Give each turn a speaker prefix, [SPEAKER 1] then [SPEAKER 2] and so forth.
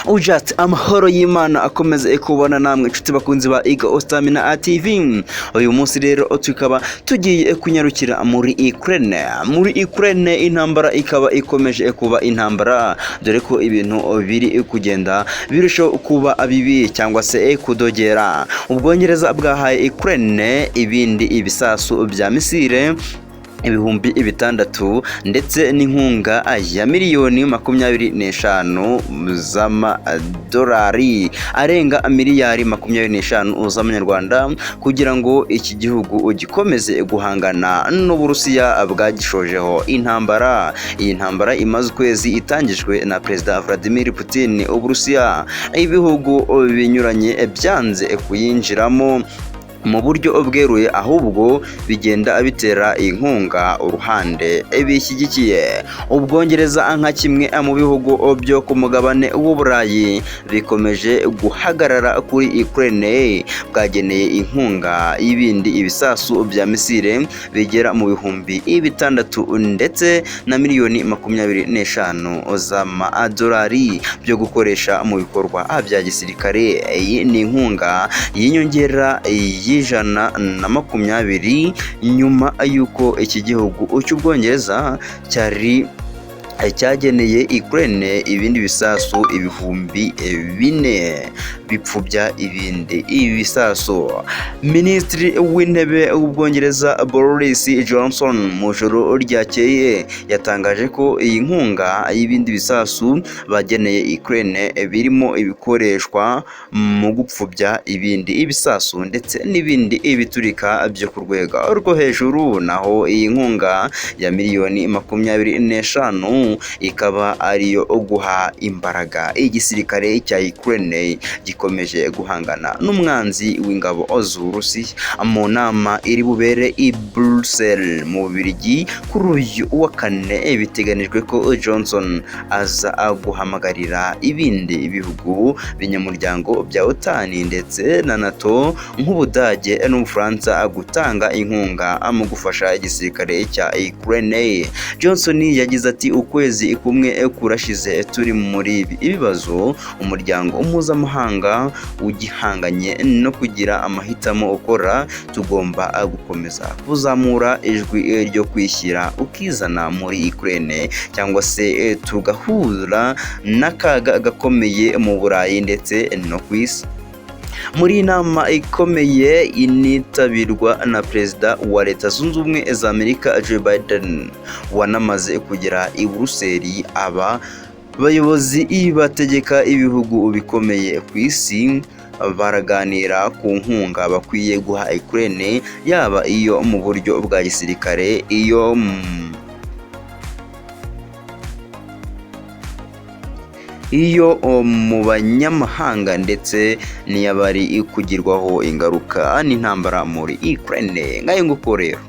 [SPEAKER 1] ujat amahoro y'Imana akomeze kubona namwe inshuti bakunzi ba Iga Ostamina TV. Uyu munsi rero tukaba tugiye kunyarukira muri Ukraine. Muri Ukraine intambara ikaba ikomeje kuba intambara, dore ko ibintu biri kugenda birushaho kuba bibi cyangwa se kudogera. Ubwongereza bwahaye Ukraine ibindi ibisasu bya misile ibihumbi 6 ndetse n'inkunga ya miliyoni 25 z'amadolari arenga miliyari 25 z'amanyarwanda kugira ngo iki gihugu gikomeze guhangana n'Uburusiya bwagishojeho intambara. Iyi ntambara imaze ukwezi itangijwe na Perezida Vladimir Putin. Uburusiya ibihugu binyuranye byanze kuyinjiramo mu buryo bweruye, ahubwo bigenda bitera inkunga uruhande bishyigikiye. Ubwongereza nka kimwe mu bihugu byo ku mugabane w'Uburayi bikomeje guhagarara kuri Ukraine, bwageneye inkunga y'ibindi ibisasu bya misile bigera mu bihumbi 6 ndetse na miliyoni 25 z'amadolari byo gukoresha mu bikorwa bya gisirikare. Iyi ni inkunga y'inyongera y'120 nyuma y'uko iki gihugu cy'Ubwongereza cyageneye Ukraine ibindi bisasu ibihumbi 4 bipfubya ibindi ibisasu. Minisitiri w'intebe w'Ubwongereza Boris Johnson mu joro ryakeye yatangaje ko iyi nkunga y'ibindi bisasu bageneye Ukraine birimo ibikoreshwa mu gupfubya ibindi ibisasu ndetse n'ibindi ibiturika byo ku rwego rwo hejuru. Naho iyi nkunga ya miliyoni 25 ikaba ariyo guha imbaraga igisirikare cya Ukraine gikomeje guhangana n'umwanzi w'ingabo z'Uburusiya. Mu nama iri bubere i Brussels mu Bubiligi kuri uyu wa kane, biteganijwe ko Johnson aza guhamagarira ibindi bihugu binyamuryango bya OTAN ndetse na NATO nk'Ubudage n'Ubufaransa gutanga inkunga mu gufasha igisirikare cya Ukraine. Johnson yagize ati ukwezi kumwe kurashize turi muri ibibazo, umuryango mpuzamahanga ugihanganye no kugira amahitamo ukora. Tugomba gukomeza kuzamura ijwi ryo kwishyira ukizana muri Ukraine cyangwa se tugahura n'akaga gakomeye mu Burayi ndetse no ku isi. Muri inama ikomeye initabirwa na Perezida wa Leta Zunze Ubumwe za Amerika Joe Biden wanamaze kugera i Buruseli, aba bayobozi bategeka ibihugu bikomeye ku isi baraganira ku nkunga bakwiye guha Ukraine, yaba iyo mu buryo bwa gisirikare, iyo mu banyamahanga ndetse n'iyabari kugirwaho ingaruka n'intambara muri Ukraine. Ngayo nguko rero.